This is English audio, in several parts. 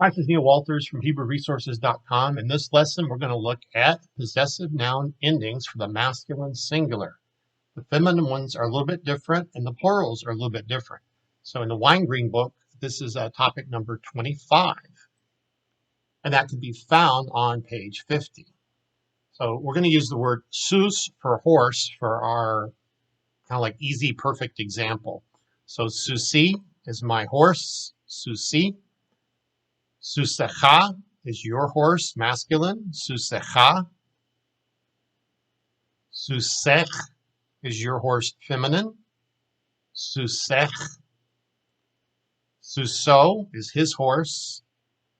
Hi, this is Neil Walters from HebrewResources.com. In this lesson, we're going to look at possessive noun endings for the masculine singular. The feminine ones are a little bit different, and the plurals are a little bit different. So in the Wine Green book, this is topic number 25, and that can be found on page 50. So we're going to use the word sus for horse for our kind of like easy, perfect example. So susi is my horse, susi. Susecha is your horse, masculine. Susecha. Susech is your horse, feminine. Susech. Suso is his horse.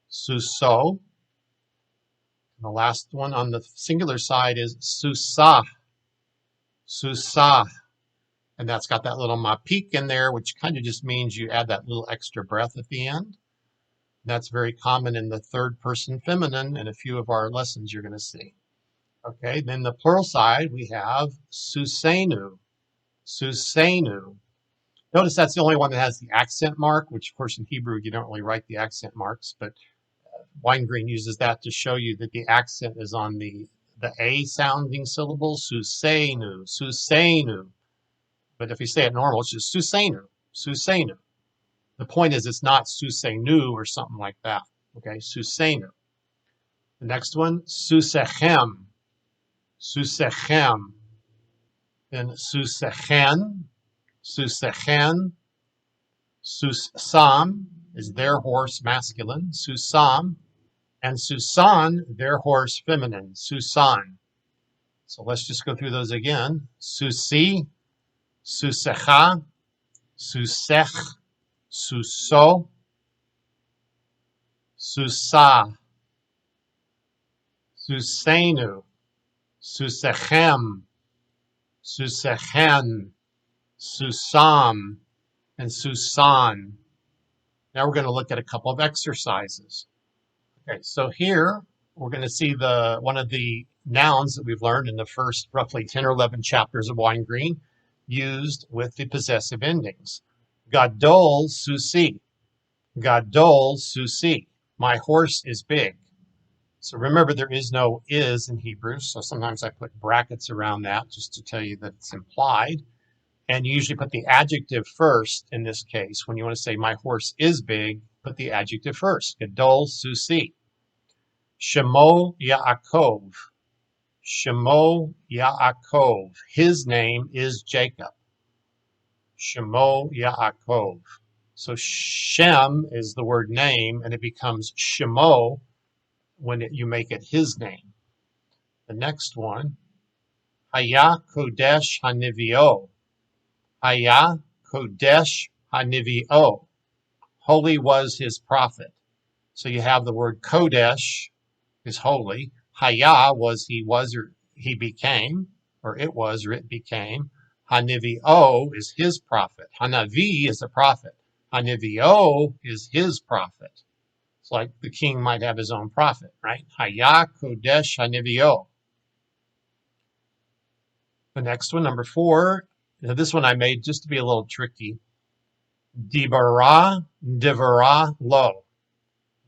Suso. And the last one on the singular side is susa. Susa. And that's got that little mapik in there, which kind of just means you add that little extra breath at the end. That's very common in the third person feminine and a few of our lessons you're going to see. Okay, then the plural side, we have susenu. Susenu. Notice that's the only one that has the accent mark, which of course in Hebrew you don't really write the accent marks, but Wine Green uses that to show you that the accent is on the A sounding syllable, susenu, susenu. But if you say it normal, it's just susenu, susenu. The point is it's not susenu or something like that. Okay, susenu. The next one, susechem. Susechem. Then susechen. Susechen. Susam is their horse, masculine. Susam. And Susan, their horse, feminine. Susan. So let's just go through those again. Susi. Susecha. Susech. Suso. Susa. Susenu. Susechem. Susechen. Susam. And Susan. Now we're going to look at a couple of exercises. Okay, so here we're going to see one of the nouns that we've learned in the first roughly 10 or 11 chapters of Wine Green used with the possessive endings. Gadol susi. Gadol susi. My horse is big. So remember, there is no is in Hebrew, so sometimes I put brackets around that just to tell you that it's implied. And you usually put the adjective first in this case. When you want to say my horse is big, put the adjective first. Gadol susi. Shemo Yaakov. Shemo Yaakov. His name is Jacob. Shemo Yaakov. So Shem is the word name, and it becomes Shemo when you make it his name. The next one, Haya Kodesh Hanivio. Haya Kodesh Hanivio. Holy was his prophet. So you have the word Kodesh is holy. Haya was he was or he became, or it was or it became. Hanivio is his prophet. Hanavi is a prophet. Hanivio is his prophet. It's like the king might have his own prophet, right? Haya Kodesh Hanivio. The next one, number 4. Now this one I made just to be a little tricky. Dibara, divara, lo.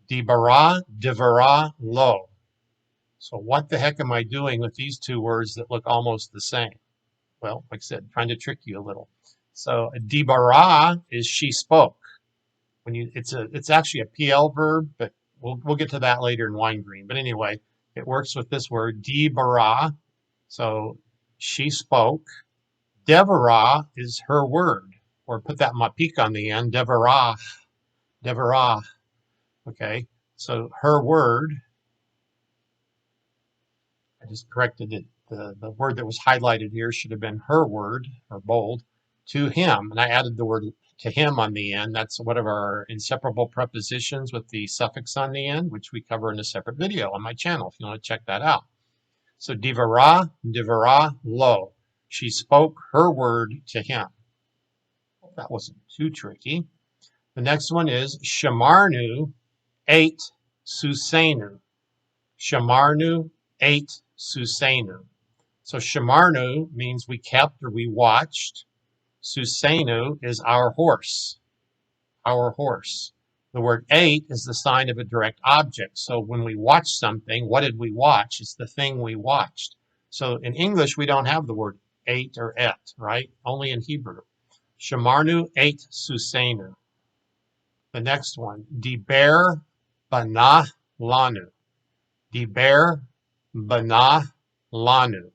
Dibara, divara, lo. So what the heck am I doing with these two words that look almost the same? Well, like I said, trying to trick you a little. So dibara is she spoke. It's actually a PL verb, but we'll get to that later in Wine Green. But anyway, it works with this word dibara. So she spoke. Devarah is her word, or put that mapik on the end. Devarah. Devarah. Okay, so her word. I just corrected it. The word that was highlighted here should have been her word, or bold, to him. And I added the word to him on the end. That's one of our inseparable prepositions with the suffix on the end, which we cover in a separate video on my channel if you want to check that out. So divara, divara, lo. She spoke her word to him. That wasn't too tricky. The next one is shamarnu, ate susenu. Shamarnu, ate susenu. So shamarnu means we kept or we watched. Susenu is our horse. Our horse. The word ate is the sign of a direct object. So when we watch something, what did we watch? It's the thing we watched. So in English, we don't have the word ate or et, right? Only in Hebrew. Shamarnu ate Susenu. The next one, Diber Banah Lanu. Diber Banah Lanu.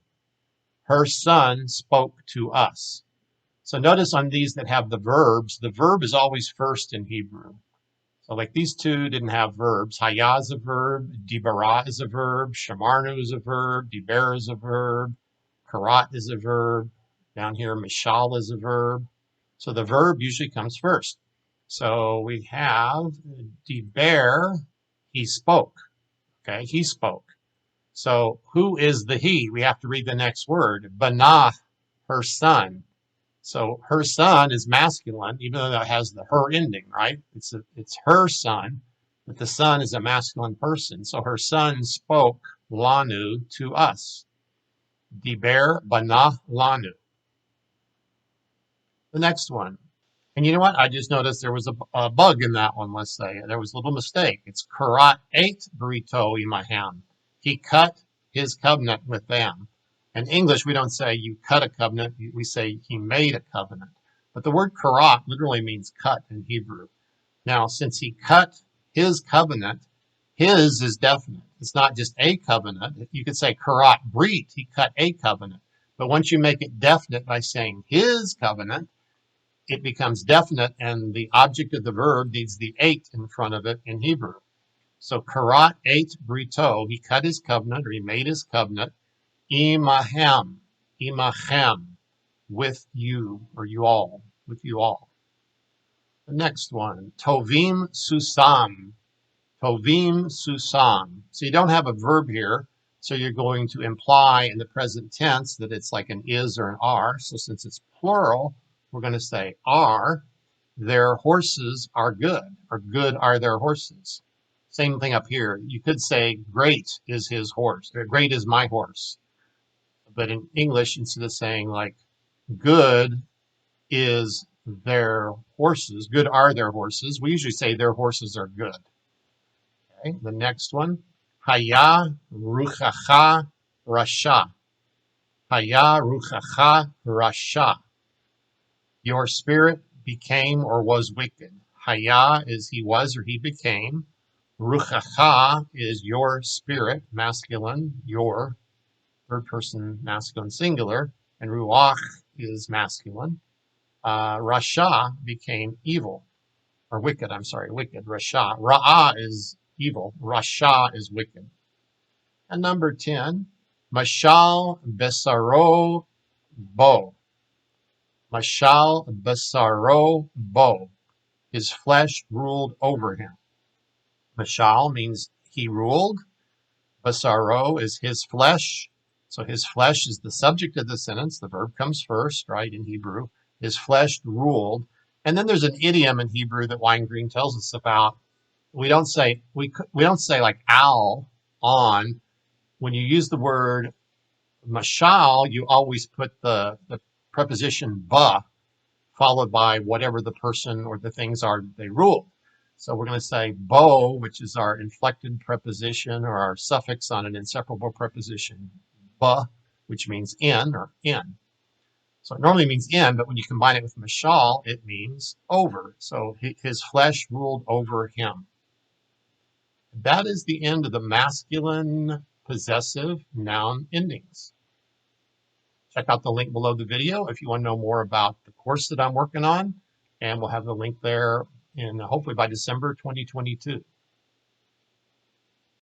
Her son spoke to us. So notice on these that have the verbs, the verb is always first in Hebrew. So like these two didn't have verbs. Haya is a verb, Dibara is a verb, Shamarnu is a verb, Diber is a verb, Karat is a verb. Down here, Mishal is a verb. So the verb usually comes first. So we have Diber, he spoke. Okay, he spoke. So who is the he? We have to read the next word. Banah, her son. So her son is masculine, even though that has the her ending, right? It's her son, but the son is a masculine person. So her son spoke lanu to us. Diber banah lanu. The next one. And you know what? I just noticed there was a bug in that one, let's say. There was a little mistake. It's karat ate burrito imaham. He cut his covenant with them. In English, we don't say you cut a covenant. We say he made a covenant. But the word karat literally means cut in Hebrew. Now, since he cut his covenant, his is definite. It's not just a covenant. You could say karat brit, he cut a covenant. But once you make it definite by saying his covenant, it becomes definite, and the object of the verb needs the ate in front of it in Hebrew. So karat ate brito, he cut his covenant, or he made his covenant, imahem, with you, or you all, with you all. The next one, tovim susam, So you don't have a verb here, so you're going to imply in the present tense that it's like an is or an are. So since it's plural, we're going to say are. Their horses are good, or good are their horses. Same thing up here. You could say great is his horse, or great is my horse. But in English, instead of saying like good is their horses, good are their horses, we usually say their horses are good. Okay, the next one, Haya ruchacha rasha. Haya ruchacha rasha. Your spirit became or was wicked. Haya is he was or he became. Ruchacha is your spirit, masculine, your, third person masculine singular, and ruach is masculine. Rasha became evil, or wicked, I'm sorry, wicked. Rasha. Ra'ah is evil. Rasha is wicked. And number 10, Mashal Besaro Bo. Mashal Besaro Bo. His flesh ruled over him. Mashal means he ruled. Basaro is his flesh. So his flesh is the subject of the sentence. The verb comes first, right, in Hebrew. His flesh ruled. And then there's an idiom in Hebrew that Weingreen tells us about. We don't say like al, on. When you use the word mashal, you always put the preposition ba followed by whatever the person or the things are they rule. So we're going to say bo, which is our inflected preposition or our suffix on an inseparable preposition, ba, which means in or in. So it normally means in, but when you combine it with mashal, it means over. So his flesh ruled over him. That is the end of the masculine possessive noun endings. Check out the link below the video if you want to know more about the course that I'm working on, and we'll have the link there in hopefully by December 2022.